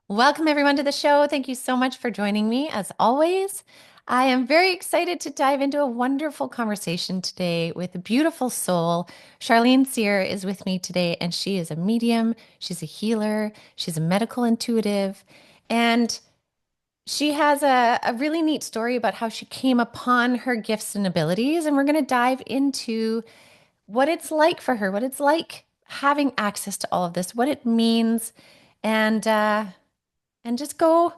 Welcome, everyone, to the show. Thank you so much for joining me, as always. I am very excited to dive into a wonderful conversation today with a beautiful soul. Charlene Cyr is with me today, and she is a medium, she's a healer, she's a medical intuitive, and she has a really neat story about how she came upon her gifts and abilities. And we're going to dive into what it's like for her, what it's like having access to all of this, what it means, and uh, and just go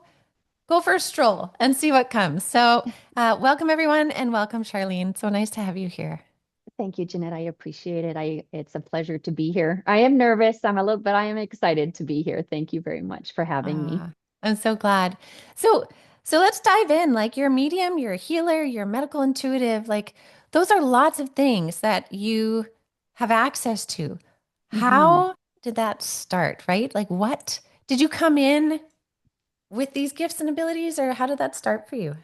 for a stroll and see what comes. So, welcome everyone, and welcome Charlene. So nice to have you here. Thank you, Ginette. I appreciate it. It's a pleasure to be here. I am nervous. But I am excited to be here. Thank you very much for having me. I'm so glad. So, so let's dive in. Like you're a medium, you're a healer, you're a medical intuitive. Like those are lots of things that you have access to. hmm How did that start, right? Like what did you come in with these gifts and abilities, or how did that start for you?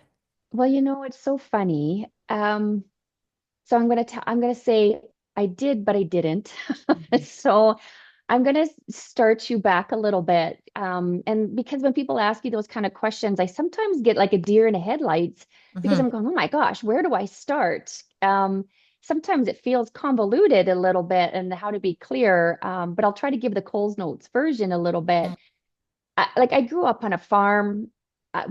Well, it's so funny. So I'm gonna say I did, but I didn't. Mhm. So I'm gonna start you back a little bit. And because when people ask you those kind of questions, I sometimes get like a deer in the headlights because Mhm. I'm going, oh my gosh, where do I start? Sometimes it feels convoluted a little bit and how to be clear. But I'll try to give the Coles Notes version a little bit. I grew up on a farm.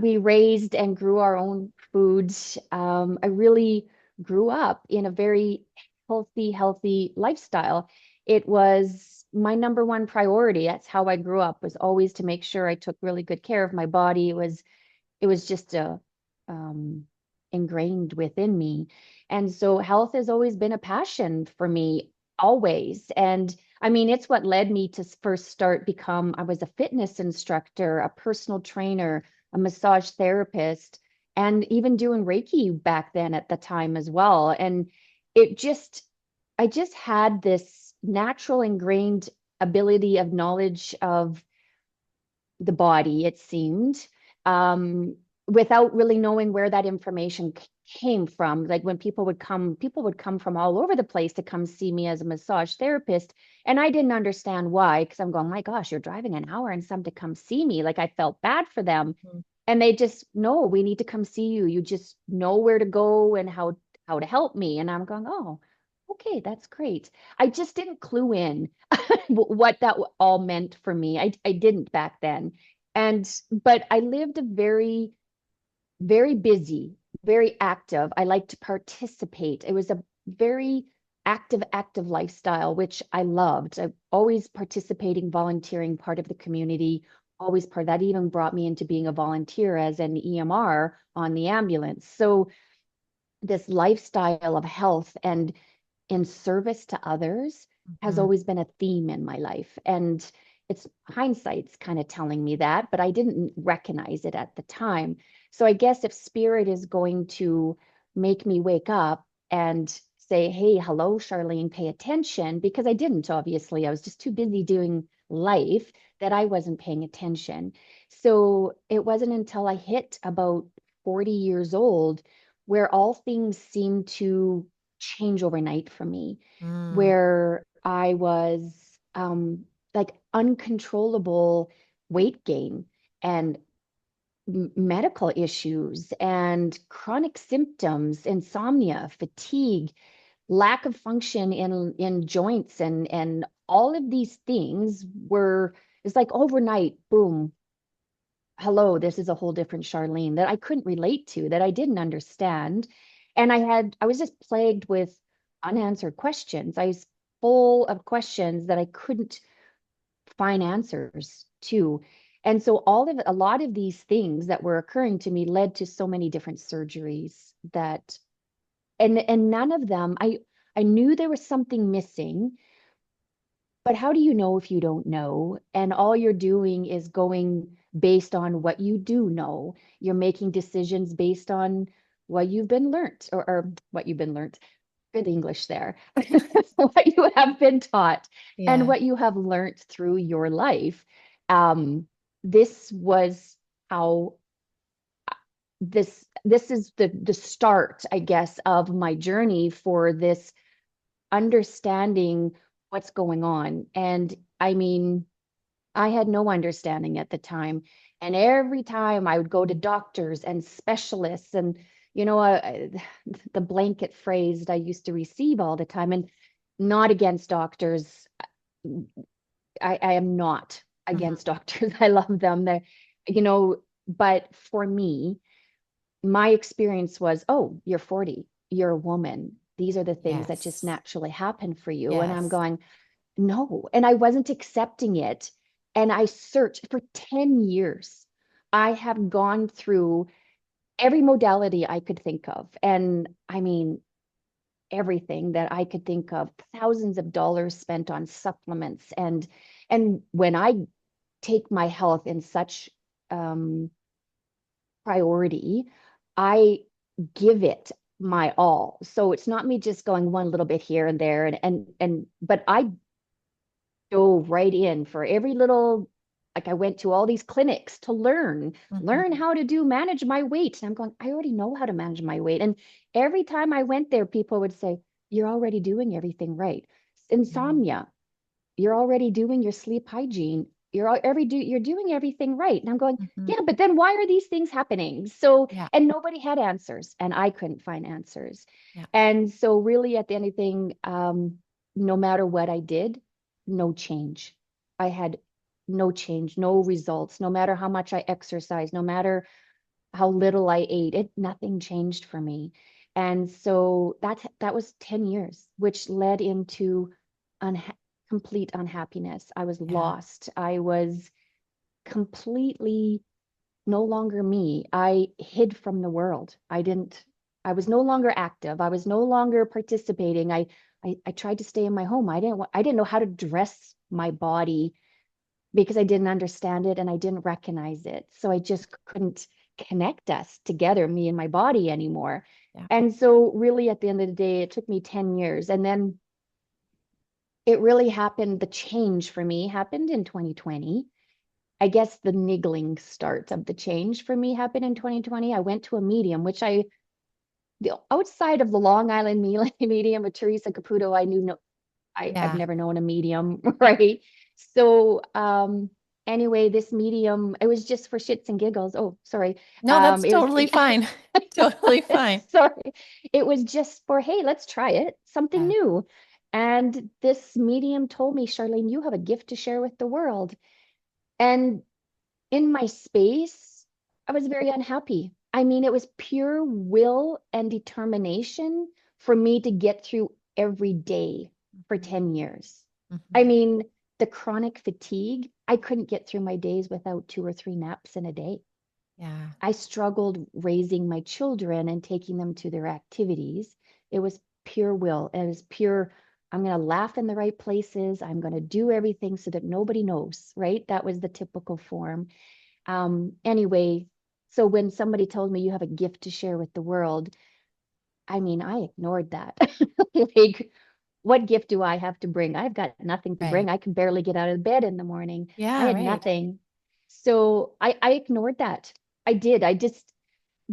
We raised and grew our own foods. I really grew up in a very healthy lifestyle. It was my number one priority. That's how I grew up, was always to make sure I took really good care of my body. It was just um, ingrained within me. And so health has always been a passion for me, always. And I mean, it's what led me to first start I was a fitness instructor, a personal trainer, a massage therapist, and even doing Reiki back then at the time as well. And it just, I just had this natural ingrained ability of knowledge of the body, it seemed, without really knowing where that information came from. Like when people would come from all over the place to come see me as a massage therapist. And I didn't understand why, because I'm going, my gosh, you're driving an hour and some to come see me. Like I felt bad for them. Mhm. And they just, no, we need to come see you. You just know where to go and how to help me. And I'm going, oh, okay, that's great. I just didn't clue in what that all meant for me. I didn't back then. But I lived a very busy, very active. I like to participate. It was a very active lifestyle, which I loved. I always participating, volunteering, part of the community, always part that even brought me into being a volunteer as an EMR on the ambulance. So this lifestyle of health and in service to others has Mhm. always been a theme in my life. And it's hindsight's kind of telling me that, but I didn't recognize it at the time. So I guess if spirit is going to make me wake up and say, hey, hello, Charlene, pay attention, because I didn't, obviously. I was just too busy doing life that I wasn't paying attention. So it wasn't until I hit about 40 years old where all things seemed to change overnight for me, Mm. where I was like uncontrollable weight gain and medical issues and chronic symptoms, insomnia, fatigue, lack of function in joints and all of these things were it's like overnight, boom, hello, this is a whole different Charlene that I couldn't relate to, that I didn't understand. And I was just plagued with unanswered questions. I was full of questions that I couldn't find answers to. And so a lot of these things that were occurring to me led to so many different surgeries that and none of them I knew there was something missing, but how do you know if you don't know? And all you're doing is going based on what you do know. You're making decisions based on what you've been learnt or what you've been learnt. Good English there. What you have been taught and Yeah. what you have learnt through your life. This was how this is the start, I guess, of my journey for this understanding what's going on. And I mean, I had no understanding at the time. And every time I would go to doctors and specialists and, you know, the blanket phrase that I used to receive all the time, and not against doctors. I am not Mhm. against doctors. I love them. They're, you know, but for me, my experience was, oh, you're 40, you're a woman. These are the things that just Yes. naturally happen for you. And I'm Yes. going, no. And I wasn't accepting it. And I searched for 10 years. I have gone through every modality I could think of. And I mean, everything that I could think of, thousands of dollars spent on supplements. And when I take my health in such um, priority, I give it my all. So it's not me just going one little bit here and there and but I dove right in for every little, like I went to all these clinics to learn Mhm. how to do manage my weight. And I'm going, I already know how to manage my weight. And every time I went there, people would say, you're already doing everything right. Yeah. Insomnia, you're already doing your sleep hygiene. You're doing everything right. And I'm going, Mhm. yeah, but then why are these things happening? So, Yeah. and nobody had answers, and I couldn't find answers. Yeah. And so, really, at the end of thing, no matter what I did, no change. I had no change, no results. No matter how much I exercised, no matter how little I ate, nothing changed for me. And so that was 10 years, which led into unha complete unhappiness. I was Yeah. lost. I was completely no longer me. I hid from the world. I was no longer active. I was no longer participating. I tried to stay in my home. I didn't know how to dress my body because I didn't understand it and I didn't recognize it. So I just couldn't connect us together, me and my body anymore. Yeah. And so, really, at the end of the day, it took me 10 years. And then it really happened. The change for me happened in 2020. I guess the niggling start of the change for me happened in 2020. I went to a medium, which the outside of the Long Island medium with Teresa Caputo, I knew no, I've Yeah. never known a medium, right? So anyway, this medium, it was just for shits and giggles. Oh, sorry. No, that's It was totally fine. Totally fine. sorry. It was just for, hey, let's try it, something Yeah. new. And this medium told me, Charlene, you have a gift to share with the world. And in my space, I was very unhappy. I mean, it was pure will and determination for me to get through every day for Mhm. 10 years. I Mhm. mean, the chronic fatigue, I couldn't get through my days without 2 or 3 naps in a day. Yeah. I struggled raising my children and taking them to their activities. It was pure will. It was pure, I'm going to laugh in the right places. I'm going to do everything so that nobody knows, right? That was the typical form. Anyway, so when somebody told me you have a gift to share with the world, I mean, I ignored that. Like, what gift do I have to bring? I've got nothing to Right. bring. I can barely get out of bed in the morning. I Yeah, had right. nothing. So I ignored that. I did.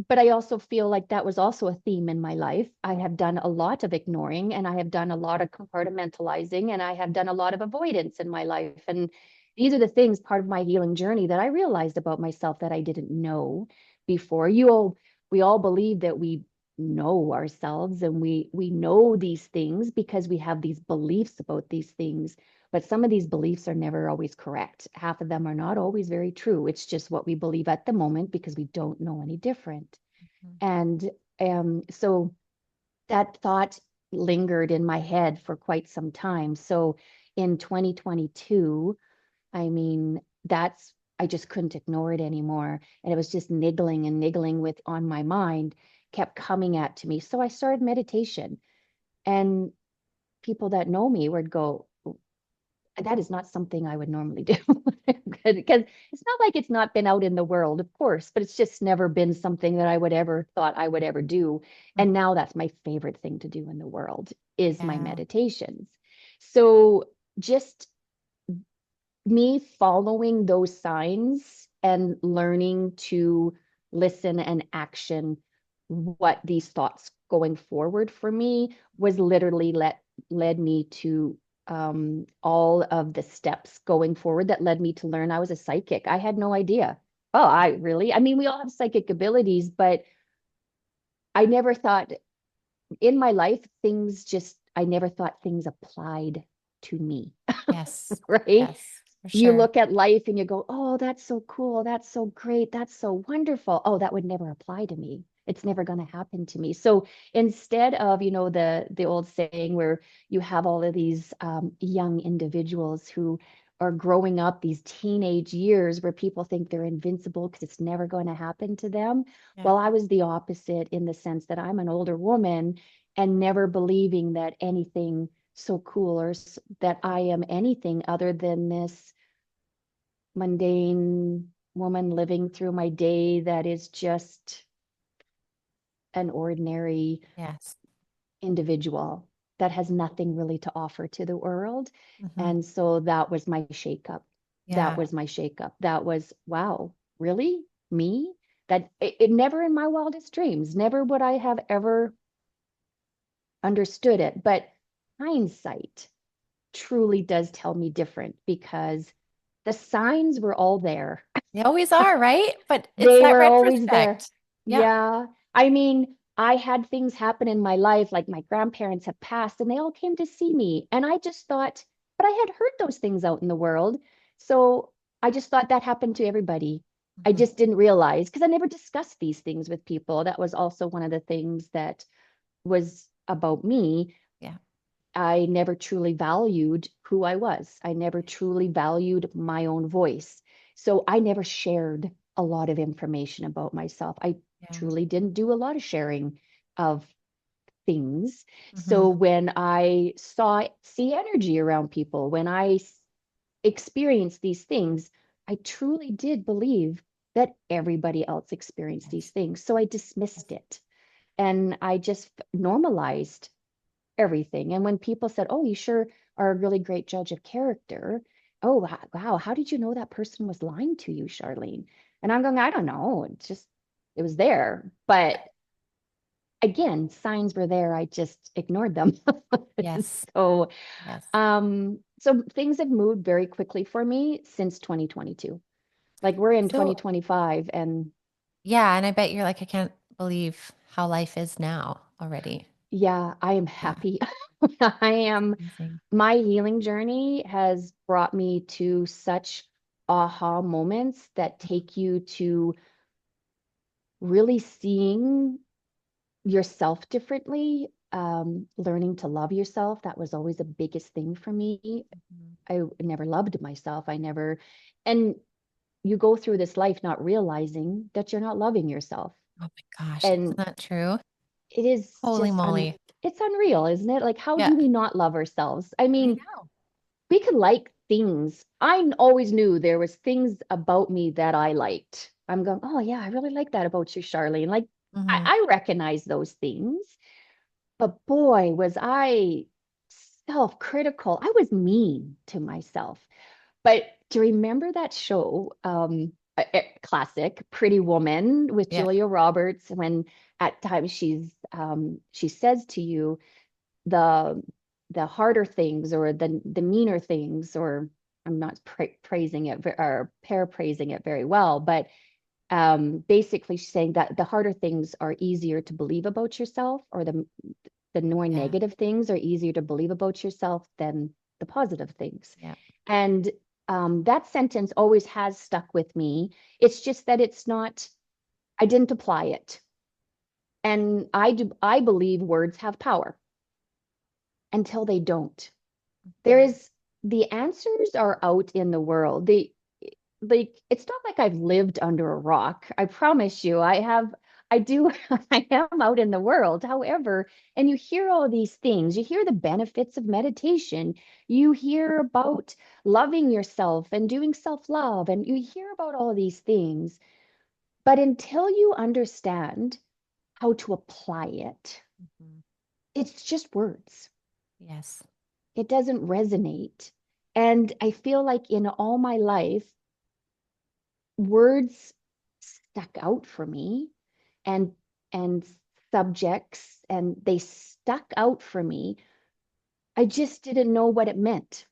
But I also feel like that was also a theme in my life. I have done a lot of ignoring and I have done a lot of compartmentalizing and I have done a lot of avoidance in my life. And these are the things, part of my healing journey, that I realized about myself that I didn't know before. We all believe that we know ourselves and we know these things because we have these beliefs about these things. But some of these beliefs are never always correct. Half of them are not always very true. It's just what we believe at the moment because we don't know any different. Mhm. And so that thought lingered in my head for quite some time. So in 2022, I mean, I just couldn't ignore it anymore. And it was just niggling and niggling with on my mind, kept coming at to me. So I started meditation. And people that know me would go, that is not something I would normally do because it's not like it's not been out in the world, of course, but it's just never been something that I would ever thought I would ever do. And Mhm. now that's my favorite thing to do in the world is my Yeah. meditations. So just me following those signs and learning to listen and action what these thoughts going forward for me was literally led me to all of the steps going forward that led me to learn I was a psychic. I had no idea. Oh, I really? I mean, we all have psychic abilities, but I never thought in my life, I never thought things applied to me, Yes. right? Yes, for You sure. look at life and you go, oh, that's so cool. That's so great. That's so wonderful. Oh, that would never apply to me. It's never going to happen to me. So instead of, the old saying where you have all of these young individuals who are growing up these teenage years where people think they're invincible because it's never going to happen to them. Yeah. Well, I was the opposite in the sense that I'm an older woman and never believing that anything so cool or that I am anything other than this mundane woman living through my day that is just an ordinary Yes. individual that has nothing really to offer to the world. Hmm. And so that was my shakeup. That Yeah. was my shakeup. That was, wow, really? Me? That it never in my wildest dreams, never would I have ever understood it. But hindsight truly does tell me different because the signs were all there. They always are, right? But it's They that were always there. retrospect. Yeah. Yeah. I mean, I had things happen in my life, like my grandparents had passed and they all came to see me. And I just thought, but I had heard those things out in the world. So I just thought that happened to everybody. I Hmm. just didn't realize because I never discussed these things with people. That was also one of the things that was about me. Yeah. I never truly valued who I was. I never truly valued my own voice. So I never shared a lot of information about myself. I Yeah. truly didn't do a lot of sharing of things. Hmm. So when I see energy around people, when I experienced these things, I truly did believe that everybody else experienced these Yes. things. So I dismissed it and I just normalized everything. And when people said, "Oh, you sure are a really great judge of character." Oh, wow. How did you know that person was lying to you, Charlene? And I'm going, I don't know. It was there. But again, signs were there. I just ignored them. Yes. So, Yes. so things have moved very quickly for me since 2022. Like we're in So, 2025 and yeah, and I bet you're like, I can't believe how life is now already. yeah, I am Yeah. happy. I am Amazing. my healing journey has brought me to such aha moments that Mhm. take you to really seeing yourself differently, learning to love yourself. That was always the biggest thing for me. Mhm. I never loved myself. And you go through this life not realizing that you're not loving yourself. Oh my gosh, isn't And that true? it is Holy moly. it's unreal, isn't it? Like, how Yeah, do we not love ourselves? I I mean, know. we could like things. Always knew there was things about me that I liked. I'm going, oh yeah, I really like that about you, Charlene. Like Hmm. I recognize those things, but boy, was I self-critical. I was mean to myself. But do you remember that show, classic Pretty Woman with Yeah. Julia Roberts, when at times she says to you, the the harder things or the meaner things, or I'm not praising it or paraphrasing it very well, but basically she's saying that the harder things are easier to believe about yourself, or the more Yeah. negative things are easier to believe about yourself than the positive things. Yeah. And that sentence always has stuck with me. It's just that I didn't apply it. And I believe words have power until they don't. There Mhm. is The answers are out in the world. It's not like I've lived under a rock. I promise you, I do, I am out in the world. However, and you hear all these things, you hear the benefits of meditation, you hear about loving yourself and doing self-love, and you hear about all these things. But until you understand how to apply it, Mhm. it's just words. Yes. It doesn't resonate. And I feel like in all my life, words stuck out for me and and subjects, and they stuck out for me I just didn't know what it meant.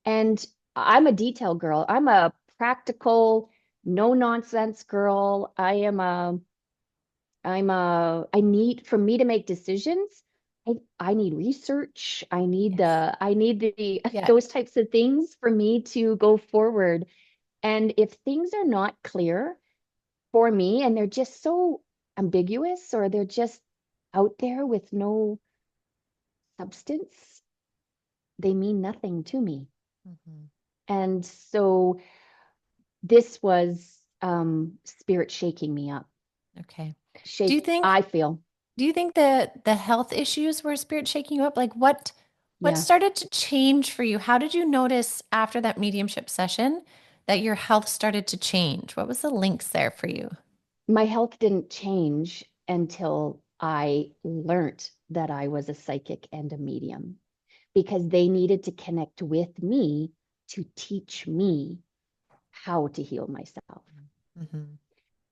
And I'm a detail girl. I'm a practical, no nonsense girl. I need, for me to make decisions, I need research. Yes. I need the, Yeah. those types of things for me to go forward. And if things are not clear for me and they're just so ambiguous or they're just out there with no substance, they mean nothing to me. Mhm. And so this was spirit shaking me up. Okay. Do you Shake, think I feel. do you think that the health issues were spirit shaking you up? Like what Yeah. started to change for you? How did you notice after that mediumship session that your health started to change? What was the links there for you? My health didn't change until I learned that I was a psychic and a medium because they needed to connect with me to teach me how to heal myself. Hmm.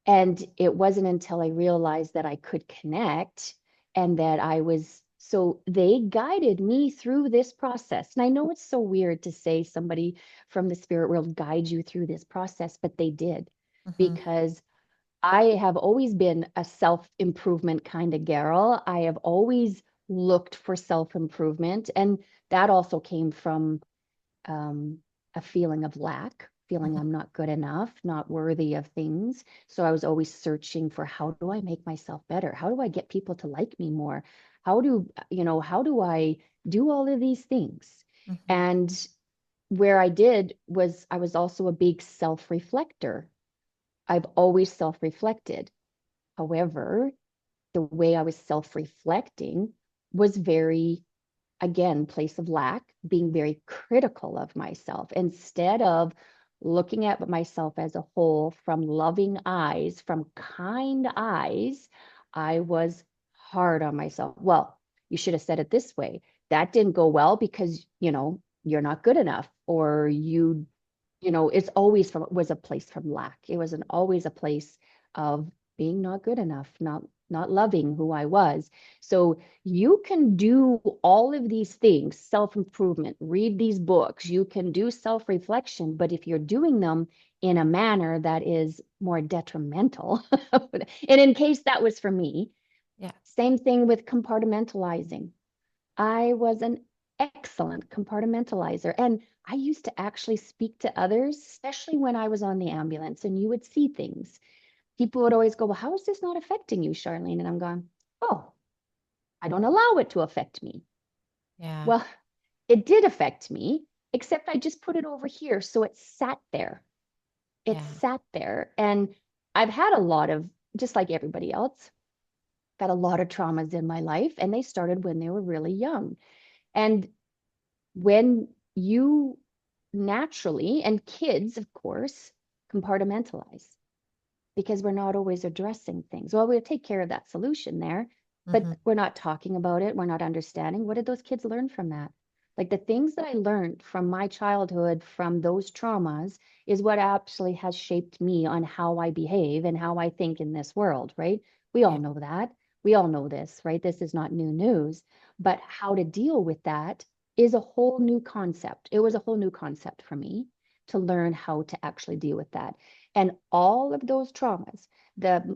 And it wasn't until I realized that I could connect and that I was, so they guided me through this process. And I know it's so weird to say somebody from the spirit world guide you through this process, but they did Hmm. because I have always been a self improvement kind of girl. I have always looked for self improvement. And that also came from um, a feeling of lack, feeling Hmm. I'm not good enough, not worthy of things. So I was always searching for how do I make myself better? How do I get people to like me more? How do I do all of these things? Hmm. And where I did was I was also a big self reflector. I've always self reflected. However, the way I was self reflecting was very, again, place of lack, being very critical of myself instead of looking at myself as a whole from loving eyes, from kind eyes. I was hard on myself. Well, you should have said it this way. That didn't go well because, you're not good enough or it's always from was a place from lack. It was always a place of being not good enough, not loving who I was. So you can do all of these things, self-improvement, read these books, you can do self-reflection, but if you're doing them in a manner that is more detrimental, and in case that was for me, Yeah. same thing with compartmentalizing. I was an excellent compartmentalizer. And I used to actually speak to others, especially when I was on the ambulance and you would see things. People would always go, well, how is this not affecting you, Charlene? And I'm going, oh, I don't allow it to affect me. Yeah. Well, it did affect me, except I just put it over here. So it sat there. It Yeah. sat there. And I've had a lot of, just like everybody else, got a lot of traumas in my life, and they started when they were really young. And when you naturally, and kids, of course, compartmentalize because we're not always addressing things. Well, we'll take care of that solution there, Hmm. but we're not talking about it. We're not understanding. What did those kids learn from that? Like the things that I learned from my childhood, from those traumas, is what actually has shaped me on how I behave and how I think in this world, right? We all Yeah. know that. We all know this, right? This is not new news. But how to deal with that is a whole new concept. It was a whole new concept for me to learn how to actually deal with that. And all of those traumas,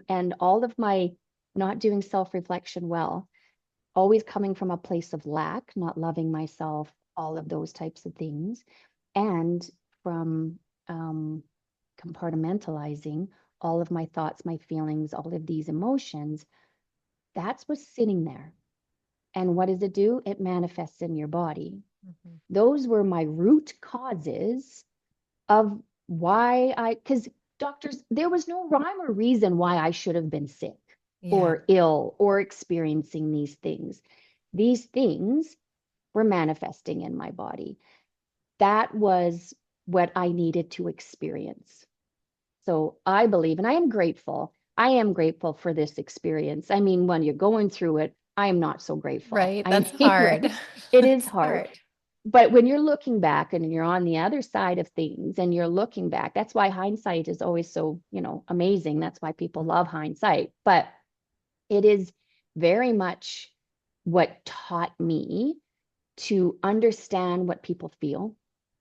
and all of my not doing self-reflection well, always coming from a place of lack, not loving myself, all of those types of things, and from um, compartmentalizing all of my thoughts, my feelings, all of these emotions, that's what's sitting there. And what does it do? It manifests in your body. Hmm. Those were my root causes of why because doctors, there was no rhyme or reason why I should have been sick Yeah. or ill or experiencing these things. These things were manifesting in my body. That was what I needed to experience. So I believe, and I am grateful for this experience. I mean, when you're going through it, I am not so grateful. Right. I That's mean, hard. right? It is That's hard. hard. But when you're looking back and you're on the other side of things and you're looking back, that's why hindsight is always so, amazing. That's why people love hindsight. But it is very much what taught me to understand what people feel,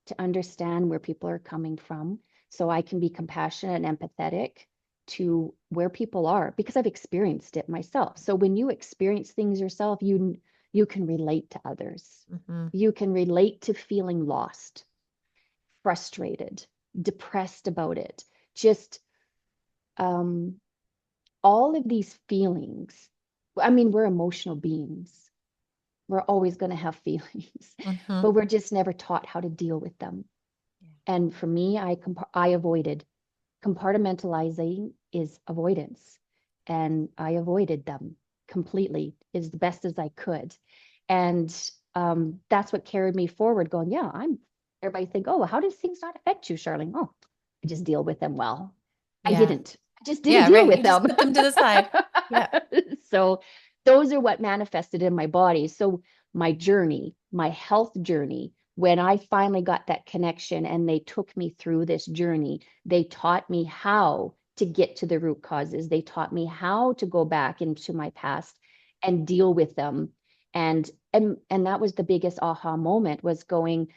to understand where people are coming from, so I can be compassionate and empathetic to where people are because I've experienced it myself. So when you experience things yourself, you can relate to others. Mm-hmm. You can relate to feeling lost, frustrated, depressed about it. Just um, all of these feelings. I mean, we're emotional beings. We're always going to have feelings, Mm-hmm. but we're just never taught how to deal with them. And for me, I avoided. Compartmentalizing is avoidance. And I avoided them completely as the best as I could. And that's what carried me forward, going, yeah, everybody think, oh, well, how does things not affect you, Charlene? Oh, I just deal with them well. I Yeah. didn't. I just didn't Yeah, deal right. with You just them. put them to the side. Yeah. So those are what manifested in my body. So my journey, my health journey, when I finally got that connection and they took me through this journey, they taught me how to get to the root causes. They taught me how to go back into my past and deal with them. And that was the biggest aha moment, was going,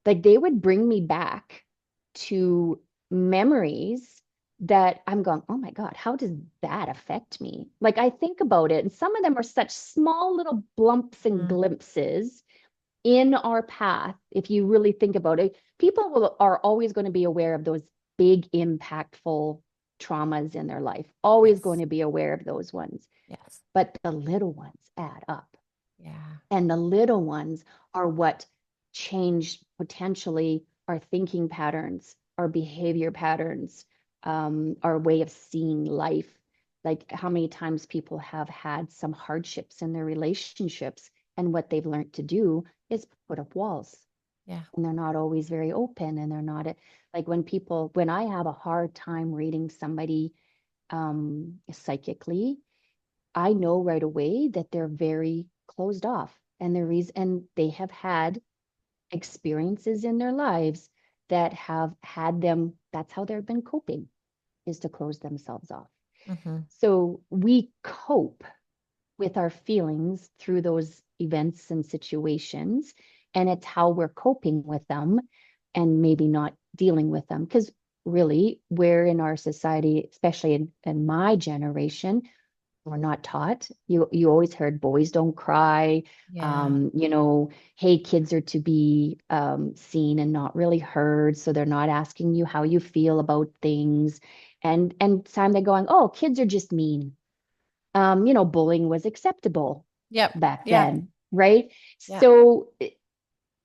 like, they would bring me back to memories that I'm going, oh my God, how does that affect me? Like, I think about it, and some of them are such small little blumps and Mm. glimpses in our path. If you really think about it, are always going to be aware of those big, impactful traumas in their life, always going Yes. to be aware of those ones. Yes. But the little ones add up. Yeah. And the little ones are what change potentially our thinking patterns, our behavior patterns, our way of seeing life. Like how many times people have had some hardships in their relationships, and what they've learned to do is put up walls. Yeah. And they're not always very open, and they're not like when I have a hard time reading somebody psychically, I know right away that they're very closed off, and they have had experiences in their lives that have had them, that's how they've been coping, is to close themselves off. Mm-hmm. So we cope with our feelings through those events and situations, and it's how we're coping with them and maybe not dealing with them. Because really, we're in our society, especially in my generation, we're not taught. You always heard boys don't cry. Yeah. Hey, kids are to be seen and not really heard, so they're not asking you how you feel about things. And time they're going, oh, kids are just mean. Bullying was acceptable Yep. back Yeah. then, right? Yeah. So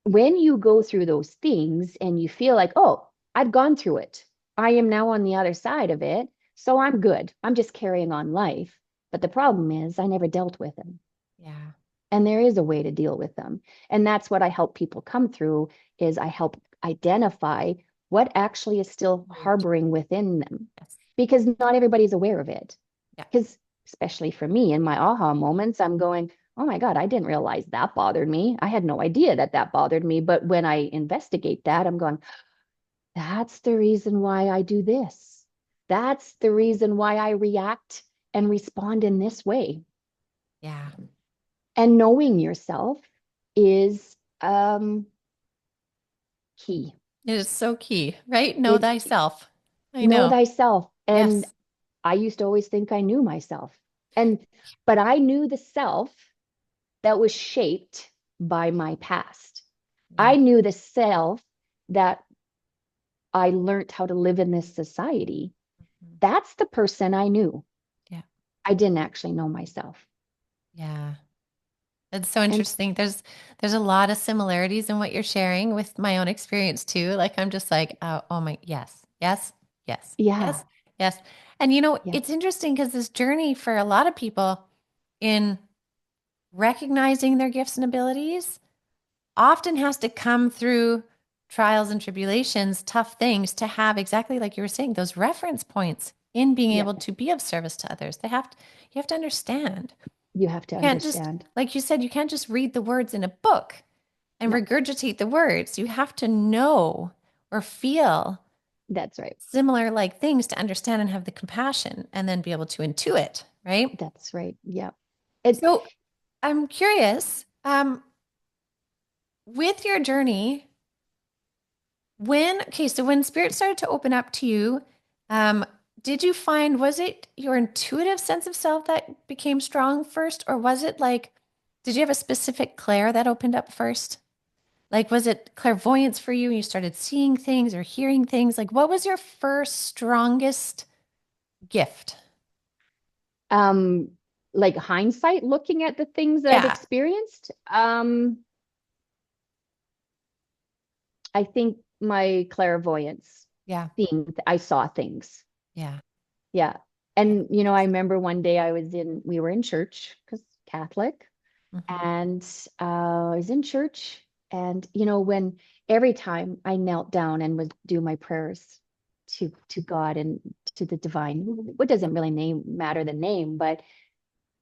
when you go through those things and you feel like, oh, I've gone through it, I am now on the other side of it, so I'm good. I'm just carrying on life. But the problem is, I never dealt with them. Yeah. And there is a way to deal with them. And that's what I help people come through, is I help identify what actually is still Root. harboring within them, Yes. because not everybody's aware of it. Yeah. Because especially for me, in my aha moments, I'm going, oh my God, I didn't realize that bothered me. I had no idea that that bothered me. But when I investigate that, I'm going, that's the reason why I do this. That's the reason why I react and respond in this way. Yeah. And knowing yourself is key. It is so key, right? Know It's key. thyself. I Know know. thyself. And Yes. I used to always think I knew myself. But I knew the self that was shaped by my past. Yeah. I knew the self that I learned how to live in this society. Mhm. That's the person I knew. Yeah. I didn't actually know myself. Yeah. It's so And interesting. There's a lot of similarities in what you're sharing with my own experience too. Like I'm just like, oh my, yes, yes, yes, yeah, yes, yes. And yeah, it's interesting because this journey for a lot of people in recognizing their gifts and abilities often has to come through trials and tribulations, tough things to have exactly like you were saying, those reference points in being yeah. able to be of service to others. You have to understand. You have to You can't just, understand. like you said, you can't just read the words in a book and No, regurgitate the words. You have to know or feel that's right. similar like things to understand and have the compassion and then be able to intuit, right? That's right. Yeah. It, So I'm curious, with your journey, so when spirit started to open up to you, um, did you find, was it your intuitive sense of self that became strong first, or was it like, did you have a specific clair that opened up first? Like, was it clairvoyance for you and you started seeing things or hearing things? Like, what was your first strongest gift? Um, like hindsight, looking at the things that I've Yeah, experienced, I think my clairvoyance, yeah, seeing, I saw things. yeah, Yeah. yeah. And, I remember one day we were in church because Catholic, Hmm. and I was in church. And, when every time I knelt down and would do my prayers to God and to the divine, what doesn't really matter the name, but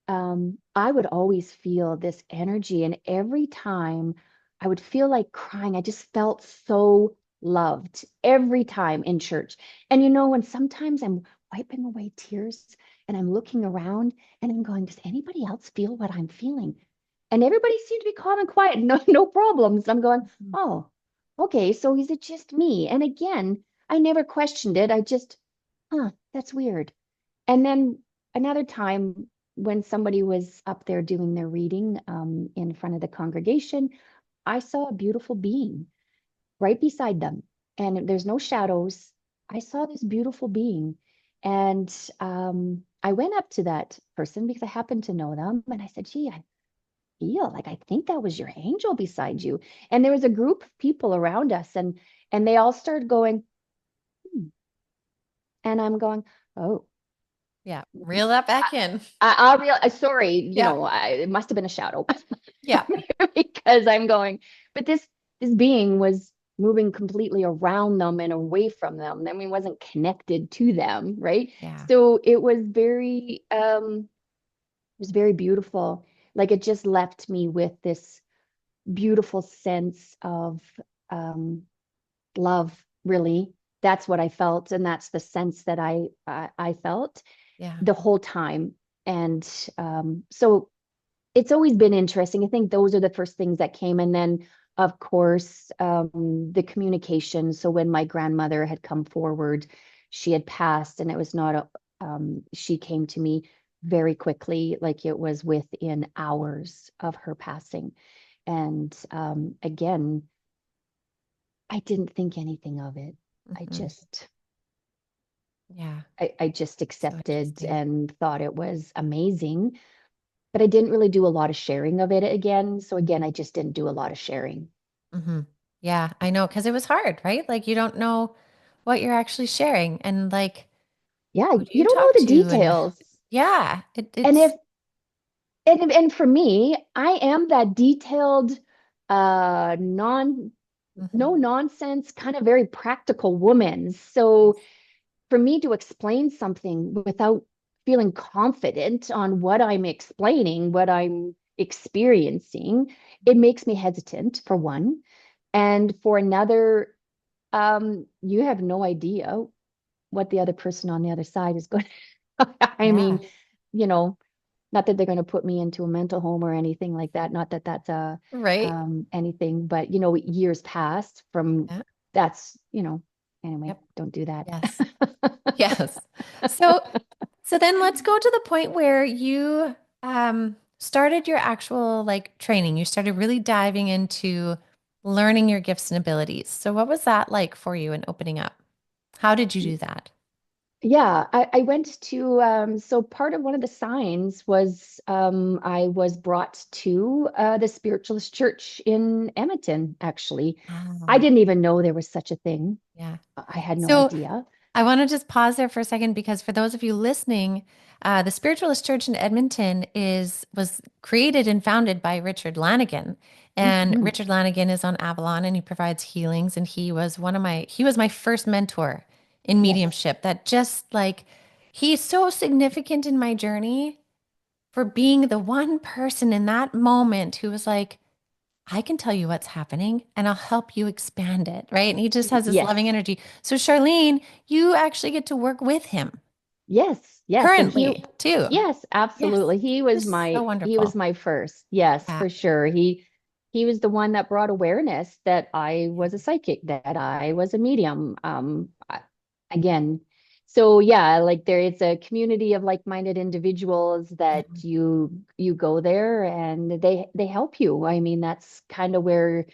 I would always feel this energy. And every time I would feel like crying, I just felt so loved every time in church. And when sometimes I'm wiping away tears and I'm looking around and I'm going, does anybody else feel what I'm feeling? And everybody seemed to be calm and quiet, no problems. I'm going, Hmm. oh, okay, so is it just me? And again, I never questioned it. I just, that's weird. And then another time when somebody was up there doing their reading in front of the congregation, I saw a beautiful being right beside them. And there's no shadows. I saw this beautiful being. And I went up to that person because I happened to know them. And I said, gee, I feel like I think that was your angel beside you. And there was a group of people around us, and they all started going, "Hmm." And I'm going, oh. Yeah. Reel that back in. Sorry, Yeah, it must have been a shadow yeah, because I'm going, but this being was moving completely around them and away from them. I mean, wasn't connected to them, right? yeah. So it was very beautiful. Like it just left me with this beautiful sense of um, love, really. That's what I felt, and that's the sense that I felt Yeah. the whole time. And so it's always been interesting. I think those are the first things that came. And then, of course, the communication. So when my grandmother had come forward, she had passed, and it was not she came to me very quickly, like it was within hours of her passing. And again, I didn't think anything of it. I Hmm. just Yeah. I just So accepted interesting. and thought it was amazing, but I didn't really do a lot of sharing of it again. So again, I just didn't do a lot of sharing. Hmm. Yeah, I know, because it was hard, right? Like you don't know what you're actually sharing and like Yeah, who do you you don't talk know the to? And details. yeah, And if it's and for me, I am that detailed, non no mhm. nonsense, kind of very practical woman. Yes. So for me to explain something without feeling confident on what I'm explaining, what I'm experiencing, it makes me hesitant, for one. And for another, you have no idea what the other person on the other side is going to. I Yeah. mean, you know, not that they're going to put me into a mental home or anything like that. Not that that's Right. anything, but years passed from Yeah. that's, anyway, Yep. don't do that. Yes. Yes. So so then let's go to the point where you started your actual like training. You started really diving into learning your gifts and abilities. So what was that like for you in opening up? How did you do that? Yeah, I went to so part of one of the signs was I was brought to the spiritualist church in Edmonton, actually. I Ah, didn't even know there was such a thing. yeah. I had no So idea. I want to just pause there for a second because for those of you listening, the Spiritualist Church in Edmonton is was created and founded by Richard Lanigan. And Hmm. Richard Lanigan is on Avalon and he provides healings. And he was my first mentor in Yes. mediumship that just like he's so significant in my journey for being the one person in that moment who was like, I can tell you what's happening and I'll help you expand it, right? And he just has this loving Yes. energy. So, Charlene, you actually get to work with him Yes. Yes. And currently too. yes, Yes. absolutely. This is so He was wonderful. my first. Yes, Yeah. for sure. he was the one that brought awareness that I was a psychic, that I was a medium. Again, so yeah, like there is a community of like-minded individuals that Mhm. you go there and they help you. I mean, that's kind of where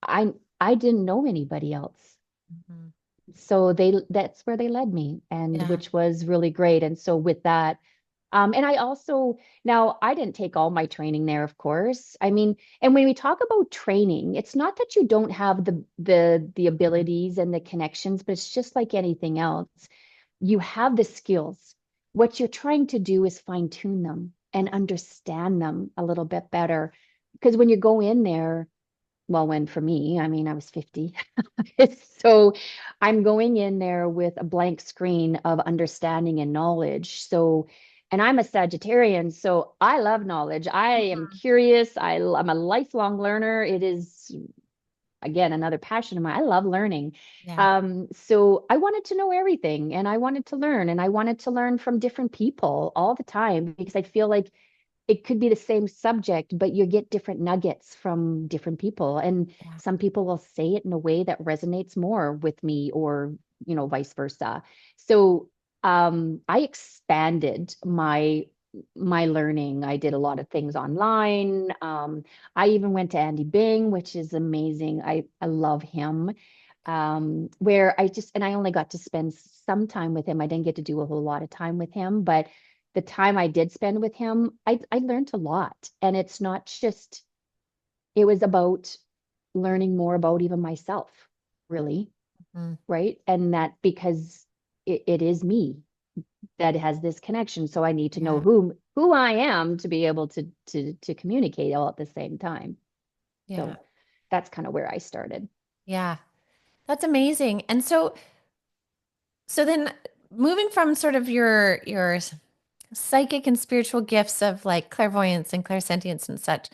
I I didn't know anybody else. Mhm. So that's where they led me, and Yeah. which was really great. And so with that, and I also, now I didn't take all my training there, of course. I mean, and when we talk about training, it's not that you don't have the abilities and the connections, but it's just like anything else. You have the skills. What you're trying to do is fine tune them and understand them a little bit better. Because when you go in there, well, when for me, I mean, I was 50. So I'm going in there with a blank screen of understanding and knowledge. So, and I'm a Sagittarian, so I love knowledge. I am Mhm. curious. I'm a lifelong learner. It is, again, another passion of mine. I love learning. Yeah. So I wanted to know everything and I wanted to learn and I wanted to learn from different people all the time because I feel like it could be the same subject, but you get different nuggets from different people. And Yeah. some people will say it in a way that resonates more with me or, vice versa. So I expanded my learning. I did a lot of things online. I even went to Andy Bing, which is amazing. I love him. Where I only got to spend some time with him. I didn't get to do a whole lot of time with him, but the time I did spend with him, I learned a lot. And it's not just, it was about learning more about even myself, really, Mhm. right? And that because it is me that has this connection. So I need to know Yeah. who I am to be able to communicate all at the same time. Yeah. So that's kind of where I started. Yeah. That's amazing. And so then moving from sort of your psychic and spiritual gifts of like clairvoyance and clairsentience and such,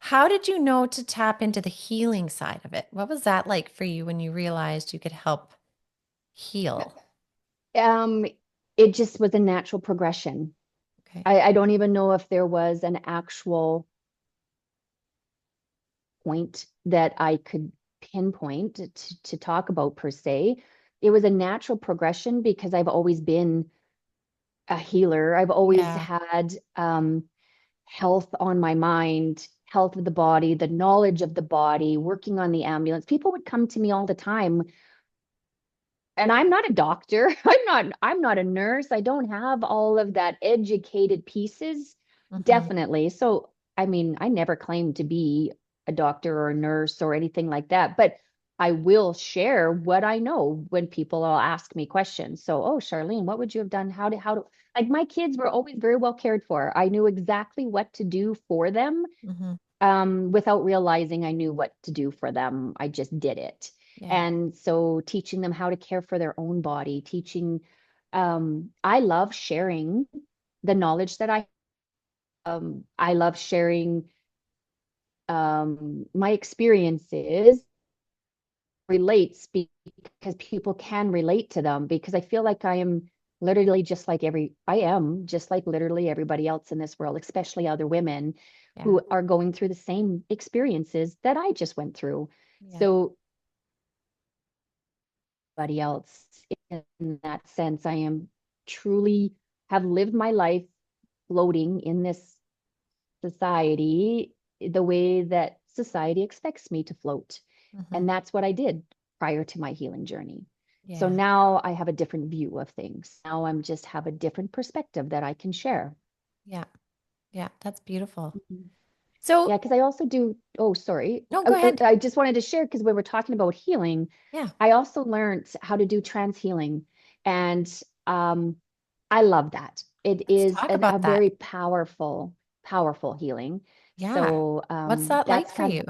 how did you know to tap into the healing side of it? What was that like for you when you realized you could help heal? Um, it just was a natural progression. Okay. I don't even know if there was an actual point that I could pinpoint to talk about per se. It was a natural progression because I've always been a healer. I've always Yeah. had health on my mind, health of the body, the knowledge of the body, working on the ambulance. People would come to me all the time, and I'm not a doctor. I'm not a nurse. I don't have all of that educated pieces, Hmm. definitely. So, I mean, I never claimed to be a doctor or a nurse or anything like that, but I will share what I know when people will ask me questions. So, oh, Charlene, what would you have done? Like my kids were always very well cared for. I knew exactly what to do for them, Hmm. without realizing I knew what to do for them. I just did it. Yeah. And so teaching them how to care for their own body, I love sharing the knowledge that I love sharing my experiences relates because people can relate to them because I feel like I am just like literally everybody else in this world, especially other women Yeah. who are going through the same experiences that I just went through. Yeah. So, anybody else in that sense, I am truly have lived my life floating in this society the way that society expects me to float. Hmm. And that's what I did prior to my healing journey. So Yeah. now I have a different view of things. Now I'm just have a different perspective that I can share. Yeah. Yeah. That's beautiful. Mhm. Yeah, So, because I also do. Oh, sorry. no, go ahead. I just wanted to share because we were talking about healing. Yeah. I also learned how to do trance healing, and um, I love that. It Let's is talk a about that. very powerful healing. Yeah. So What's that like that's for kind you?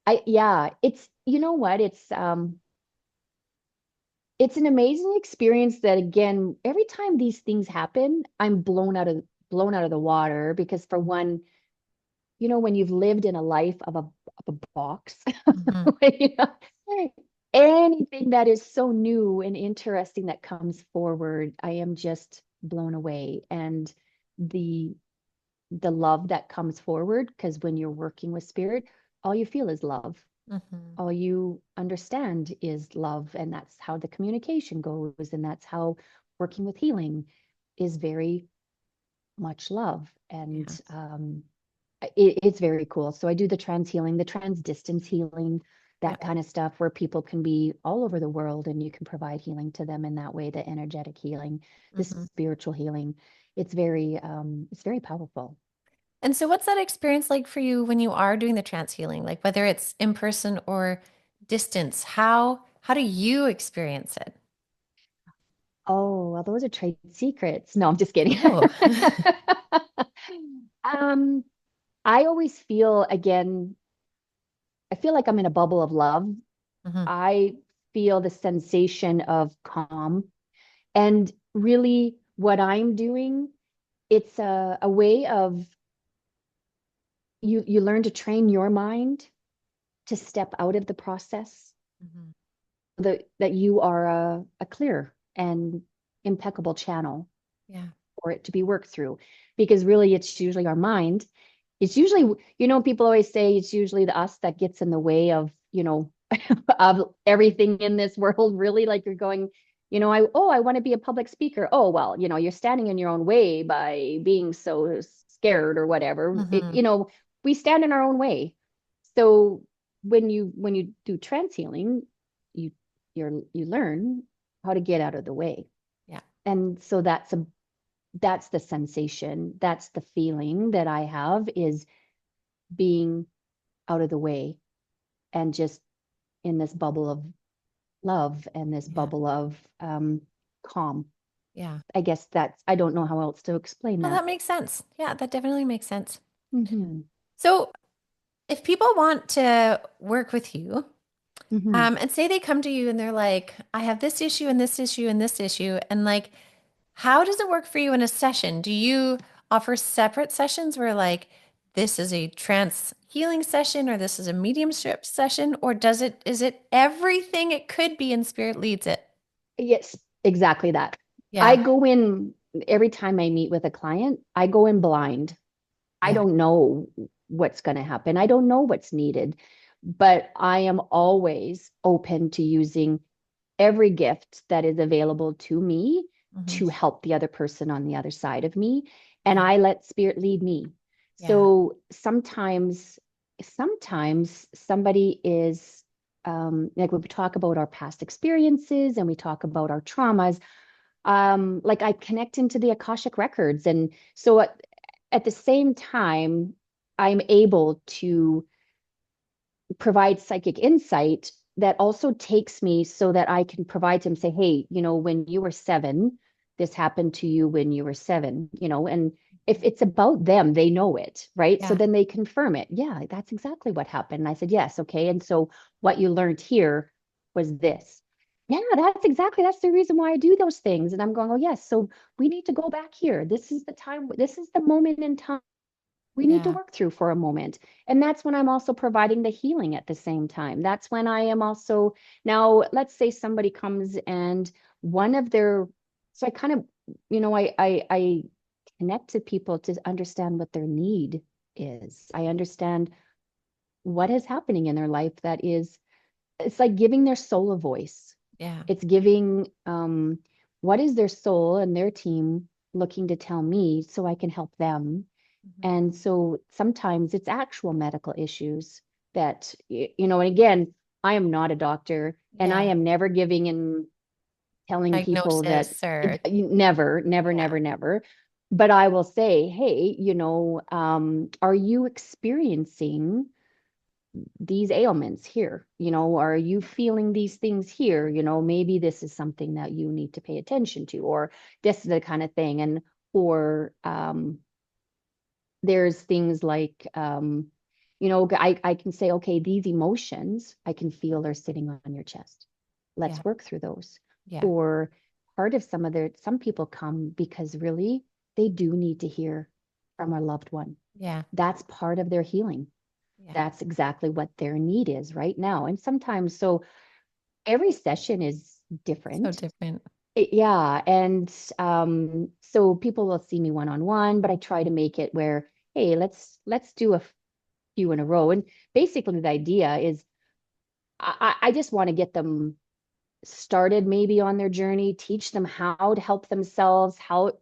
of yeah. It's you know what it's an amazing experience that again every time these things happen, I'm blown out of the water because for one, when you've lived in a life of a box, Hmm. you know, anything that is so new and interesting that comes forward, I am just blown away. And the the love that comes forward, because when you're working with spirit, all you feel is love. Hmm. All you understand is love. And that's how the communication goes. And that's how working with healing is very much love. And Yeah. it's very cool. So I do the trans healing, the trans distance healing, Yeah. that kind of stuff where people can be all over the world and you can provide healing to them in that way, the energetic healing, the Hmm. spiritual healing. It's very powerful. And so what's that experience like for you when you are doing the trance healing? Like whether it's in person or distance, how do you experience it? Oh, well, those are trade secrets. No, I'm just kidding. Oh. um, I always feel, again, I feel like I'm in a bubble of love. Hmm. I feel the sensation of calm. And really, what I'm doing, it's a way of you learn to train your mind to step out of the process, Hmm. that you are a clear and impeccable channel Yeah. for it to be worked through. Because really, it's usually our mind. It's usually, people always say it's usually the us that gets in the way of, of everything in this world, really. Like you're going, I want to be a public speaker. Oh, well, you're standing in your own way by being so scared or whatever. Hmm. We stand in our own way. So when you do trance healing, you you learn how to get out of the way. Yeah. And so that's the sensation, that's the feeling that I have, is being out of the way and just in this bubble of love and this Yeah. bubble of calm. Yeah. I guess I don't know how else to explain No, that. that makes sense. Yeah, that definitely makes sense. Mm-hmm. So if people want to work with you, Mm-hmm. and say they come to you and they're like, I have this issue and this issue and this issue, and like, how does it work for you in a session? Do you offer separate sessions where like this is a trance healing session or this is a mediumship session, or is it everything it could be and spirit leads it? Yes, exactly that. I Yeah. go in every time I meet with a client, I go in blind. I Yeah. don't know what's going to happen. I don't know what's needed, but I am always open to using every gift that is available to me Hmm. to help the other person on the other side of me. And Yeah. I let spirit lead me. Yeah. So sometimes somebody is, like when we talk about our past experiences and we talk about our traumas, like I connect into the Akashic records. And so at the same time, I'm able to provide psychic insight that also takes me so that I can provide to them, say, hey, when you were 7, this happened to you when you were 7, and if it's about them, they know it, right? So Yeah. then they confirm it. Yeah, that's exactly what happened. And I said, yes, okay. And so what you learned here was this. Yeah, that's the reason why I do those things. And I'm going, oh, yes. So we need to go back here. This is the time, this is the moment in time we need to Yeah. work through for a moment. And that's when I'm also providing the healing at the same time. That's when I am also, now, let's say somebody comes and one of their, so I kind of, I connect to people to understand what their need is. I understand what is happening in their life that is, it's like giving their soul a voice. Yeah. It's giving, what is their soul and their team looking to tell me so I can help them. Mhm. And so sometimes it's actual medical issues that, and again, I am not a doctor and I Yeah. am never giving and telling people that Diagnosis or never, never, yeah. never, never. But I will say, hey, are you experiencing these ailments here? Are you feeling these things here? Maybe this is something that you need to pay attention to, or this is the kind of thing. And, or, there's things like, I can say, okay, these emotions I can feel are sitting on your chest. Yeah. Let's work through those. Yeah. Or part of some people come because really they do need to hear from a loved one. Yeah. That's part of their healing. Yeah. That's exactly what their need is right now. And sometimes, so every session is So different. different. Yeah. And so people will see me one on one, but I try to make it where hey, let's do a few in a row. And basically the idea is I just want to get them started maybe on their journey, teach them how to help themselves, how,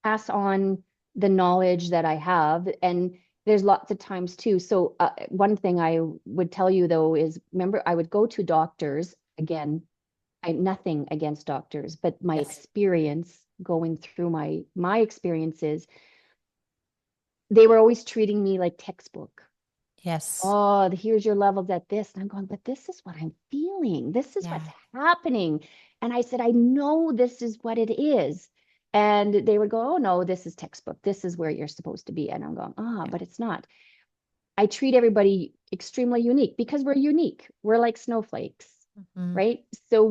pass on the knowledge that I have. And there's lots of times too. So one thing I would tell you though is, remember, I would go to doctors again. Nothing against doctors, but my Yes. experience going through my experiences, they were always treating me like textbook. Yes. Oh, here's your levels at this. And I'm going, but this is what I'm feeling. This is what's Yeah. happening. And I said, I know this is what it is. And they would go, oh, no, this is textbook. This is where you're supposed to be. And I'm going, Yeah. but it's not. I treat everybody extremely unique because we're unique. We're like snowflakes, Mhm. right? So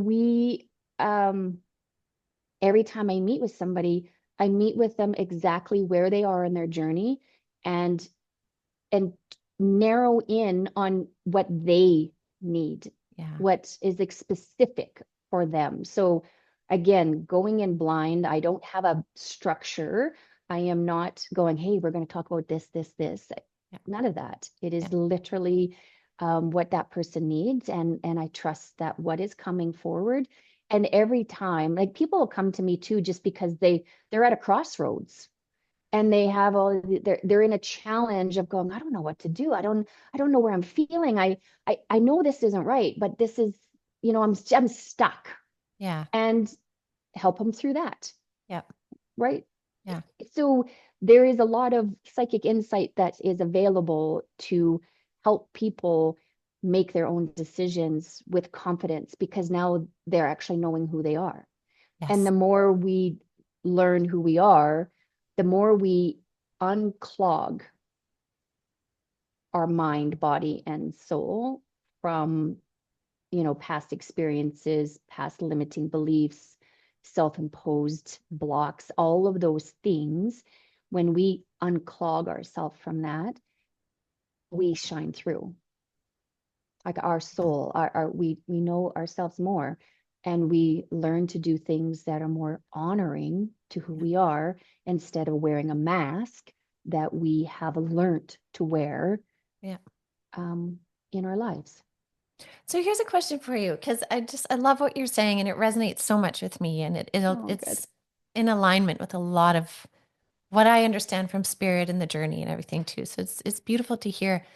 um, every time I meet with somebody, I meet with them exactly where they are in their journey and and narrow in on what they need, Yeah. what is like specific for them. So again, going in blind, I don't have a structure. I am not going, hey, we're going to talk about this, this, this. Yeah. None of that. It Yeah. is literally what that person needs, and I trust that what is coming forward. And every time, like people will come to me too, just because they're at a crossroads and they have they're in a challenge of going, I don't know what to do. I don't know where I'm feeling. I know this isn't right, but this is, I'm stuck, Yeah. and help them through that, Yeah. right? Yeah. So there is a lot of psychic insight that is available to help people make their own decisions with confidence, because now they're actually knowing who they are. And the Yes. more we learn who we are, the more we unclog our mind, body, and soul from, past experiences, past limiting beliefs, self-imposed blocks, all of those things. When we unclog ourselves from that, we shine through. Like our Yeah. soul, we know ourselves more, and we learn to do things that are more honoring to who Yeah. we are, instead of wearing a mask that we have learned to wear Yeah. um, in our lives. So here's a question for you, because I love what you're saying and it resonates so much with me, and Oh, good. it's in alignment with a lot of what I understand from spirit and the journey and everything too. So it's beautiful to hear.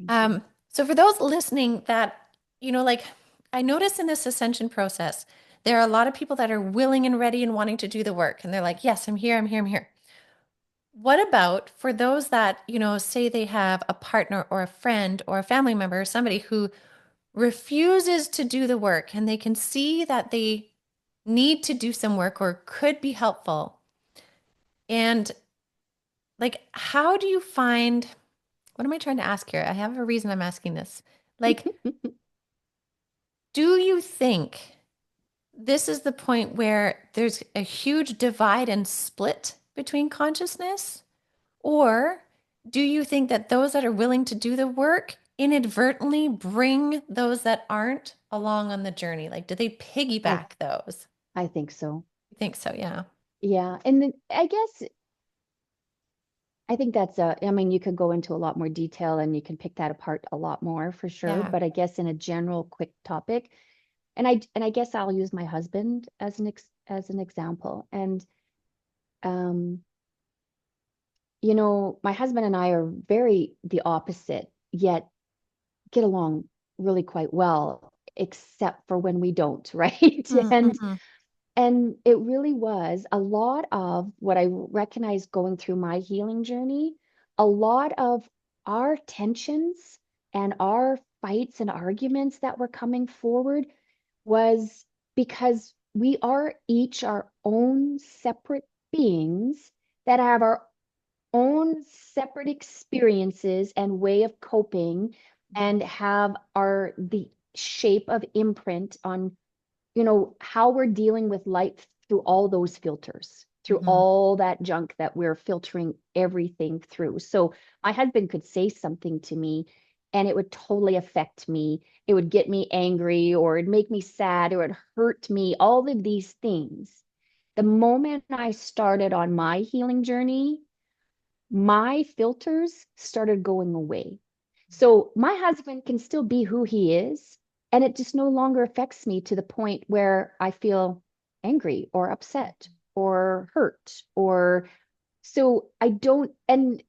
Thank you. So for those listening that, like I notice in this ascension process, there are a lot of people that are willing and ready and wanting to do the work. And they're like, yes, I'm here, I'm here, I'm here. What about for those that, say they have a partner or a friend or a family member or somebody who refuses to do the work and they can see that they need to do some work or could be helpful? And like, how do you find, what am I trying to ask here? I have a reason I'm asking this. Like, do you think this is the point where there's a huge divide and split between consciousness? Or do you think that those that are willing to do the work inadvertently bring those that aren't along on the journey? Like, do they I piggyback those? I think so. I think so, yeah. Yeah, and then I think that's I mean, you could go into a lot more detail and you can pick that apart a lot more for sure. Yeah. But I guess in a general quick topic, and I guess I'll use my husband as an example. And um, my husband and I are very the opposite, yet get along really quite well, except for when we don't, right? And Mm-hmm. and it really was a lot of what I recognized going through my healing journey, a lot of our tensions and our fights and arguments that were coming forward was because we are each our own separate beings that have our own separate experiences and way of coping, and have the shape of imprint on, how we're dealing with life through all those filters, through Mm-hmm. all that junk that we're filtering everything through. So my husband could say something to me and it would totally affect me. It would get me angry, or it'd make me sad, or it'd hurt me, all of these things. The moment I started on my healing journey, my filters started going away. So my husband can still be who he is, and it just no longer affects me to the point where I feel angry or upset or hurt or so I don't and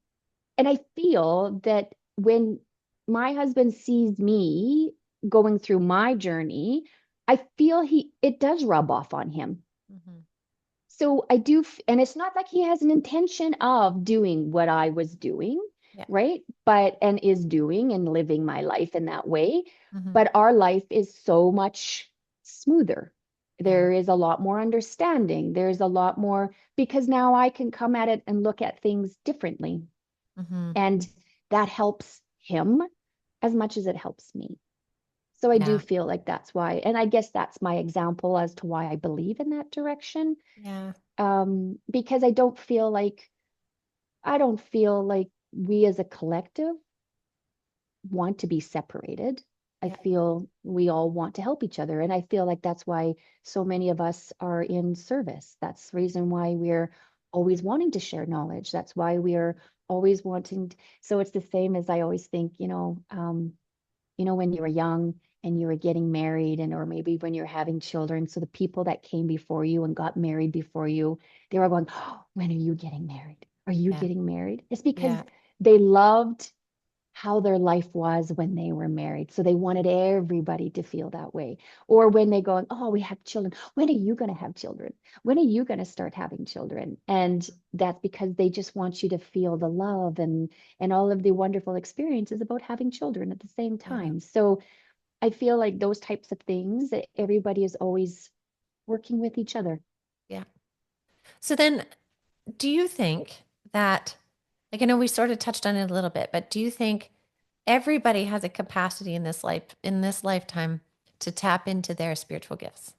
I feel that when my husband sees me going through my journey, I feel it does rub off on him. Mm-hmm. So I do, and it's not like he has an intention of doing what I was doing, Yeah. right? But, and is doing and living my life in that way. Mm-hmm. But our life is so much smoother. Yeah. There is a lot more understanding. There's a lot more, because now I can come at it and look at things differently. Mm-hmm. And that helps him as much as it helps me. So I do Yeah. feel like that's why, and I guess that's my example as to why I believe in that direction. Yeah. Because I don't feel like we as a collective want to be separated. I Yeah. feel we all want to help each other. And I feel like that's why so many of us are in service. That's the reason why we're always wanting to share knowledge. That's why we are always wanting. So it's the same as I always think, when you were young and you were getting married and or maybe when you're having children. So the people that came before you and got married before you, they were going, oh, when are you getting married? Are you Yeah. getting married? It's because Yeah. they loved how their life was when they were married. So they wanted everybody to feel that way. Or when they go, oh, we have children. When are you going to have children? When are you going to start having children? And that's because they just want you to feel the love and all of the wonderful experiences about having children at the same Yeah. time. So I feel like those types of things that everybody is always working with each other. Yeah. So then, do you think that, like, I know we sort of touched on it a little bit, but do you think everybody has a capacity in this lifetime, to tap into their spiritual gifts?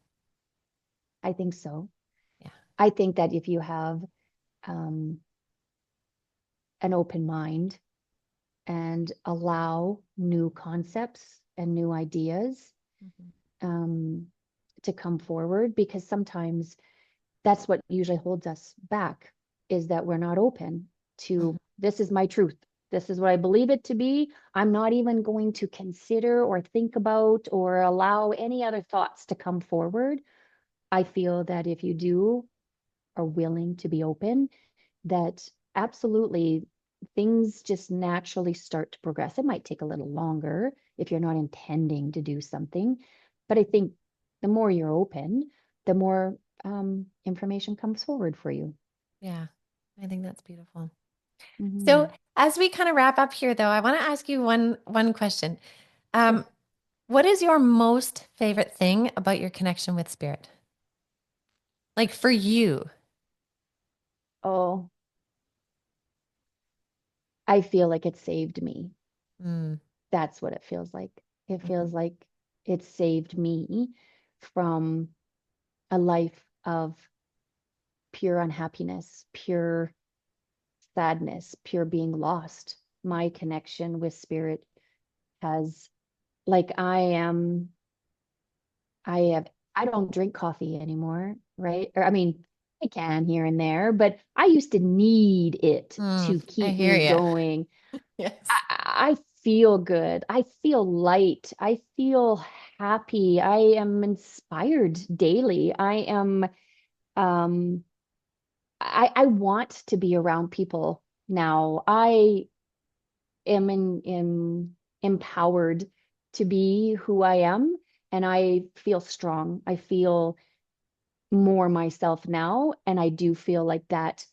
I think so. Yeah. I think that if you have um, an open mind and allow new concepts and new ideas Mm-hmm. um, to come forward, because sometimes that's what usually holds us back is that we're not open Mm-hmm. to this is my truth. This is what I believe it to be. I'm not even going to consider or think about or allow any other thoughts to come forward. I feel that if you do are willing to be open, that absolutely things just naturally start to progress. It might take a little longer if you're not intending to do something, but I think the more you're open, the more information comes forward for you. Yeah. I think that's beautiful. So Mhm. as we kind of wrap up here, though, I want to ask you one question. Sure. Um, what is your most favorite thing about your connection with spirit? Like for you? Oh, I feel like it saved me. Mm, That's what it feels like. It mhm, feels like it saved me from a life of pure unhappiness, pure sadness, pure being lost. My connection with spirit has, like, I don't drink coffee anymore, right? Or, I mean, I can here and there, but I used to need it to I keep hear me you. going. Yes. I feel good. I feel light. I feel happy. I am inspired daily. Um, I want to be around people now. I am empowered to be who I am, and I feel strong. I feel more myself now, and I do feel like that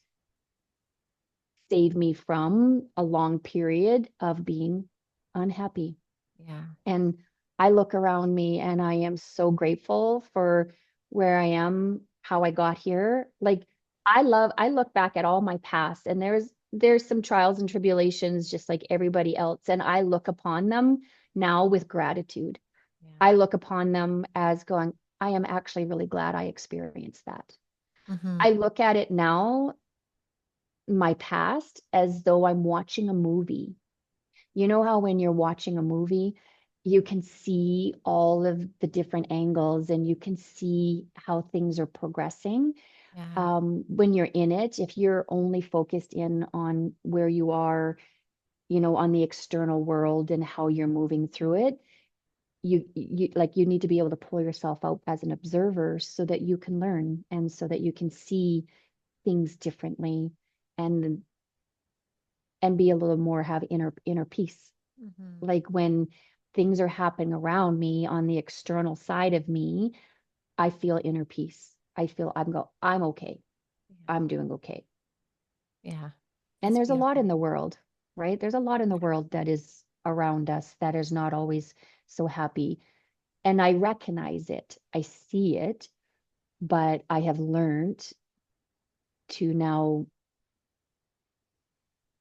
saved me from a long period of being unhappy. Yeah. And I look around me and I am so grateful for where I am, how I got here. Like I look back at all my past and there's some trials and tribulations just like everybody else. And I look upon them now with gratitude. Yeah. I look upon them as going, I am actually really glad I experienced that. Hmm. I look at it now, my past, as though I'm watching a movie. You know how when you're watching a movie you can see all of the different angles and you can see how things are progressing. Yeah. When you're in it, if you're only focused in on where you are, on the external world and how you're moving through it, you need to be able to pull yourself out as an observer so that you can learn and so that you can see things differently and be a little more have inner peace. Hmm. Like when things are happening around me on the external side of me, I feel inner peace. I feel I'm okay. Yeah. I'm doing okay. Yeah. And That's there's a lot beautiful. in the world, right? There's a lot in the world that is around us that is not always so happy. And I recognize it. I see it, but I have learned to now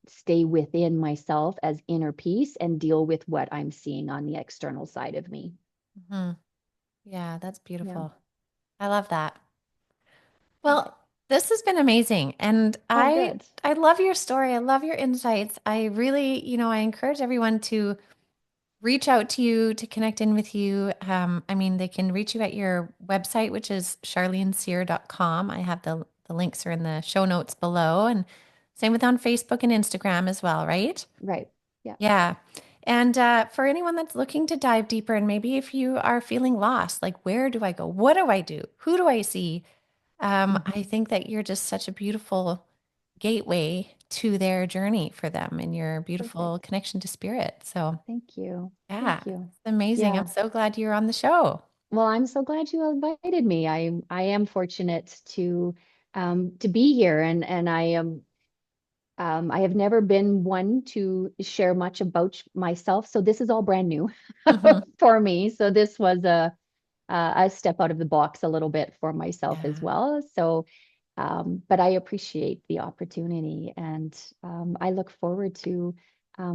stay within myself as inner peace and deal with what I'm seeing on the external side of me. Hmm. Yeah, that's Yeah. beautiful. I love that. Well, this has been amazing. And Oh, I good. I love your story. I love your insights. I really, I encourage everyone to reach out to you, to connect in with you. I mean, they can reach you at your website, which is charlenecyr.com. I have the links are in the show notes below. And same with on Facebook and Instagram as well, right? Right. Yeah. Yeah. And for anyone that's looking to dive deeper, and maybe if you are feeling lost, like where do I go? What do I do? Who do I see? I Mhm. think that you're just such a beautiful gateway to their journey for them and your beautiful Perfect. connection to spirit. So, Thank you. yeah, Thank you. it's amazing. I'm Yeah. so glad you're on the show. Well, I'm so glad you invited me. I am fortunate to be here, and I have never been one to share much about myself, so this is all brand new Hmm. for me. So this was a step out of the box a little bit for myself as Yeah. well. So, but I appreciate the opportunity, and I look forward to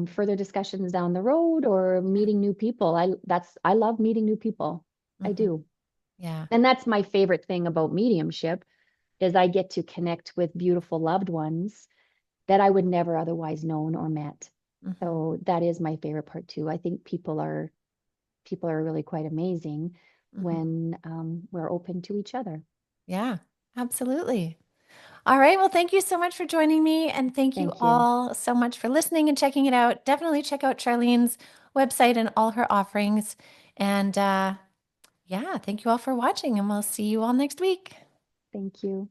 further discussions down the road or meeting new people. I love meeting new people. I Hmm. do. Yeah. And that's my favorite thing about mediumship is I get to connect with beautiful loved ones that I would never otherwise known or met. Hmm. So that is my favorite part too. I think people are really quite amazing Hmm. when we're open to each other. Yeah, absolutely. All right. Well, thank you so much for joining me. And thank you Thank you. all so much for listening and checking it out. Definitely check out Charlene's website and all her offerings. And yeah, thank you all for watching, and we'll see you all next week. Thank you.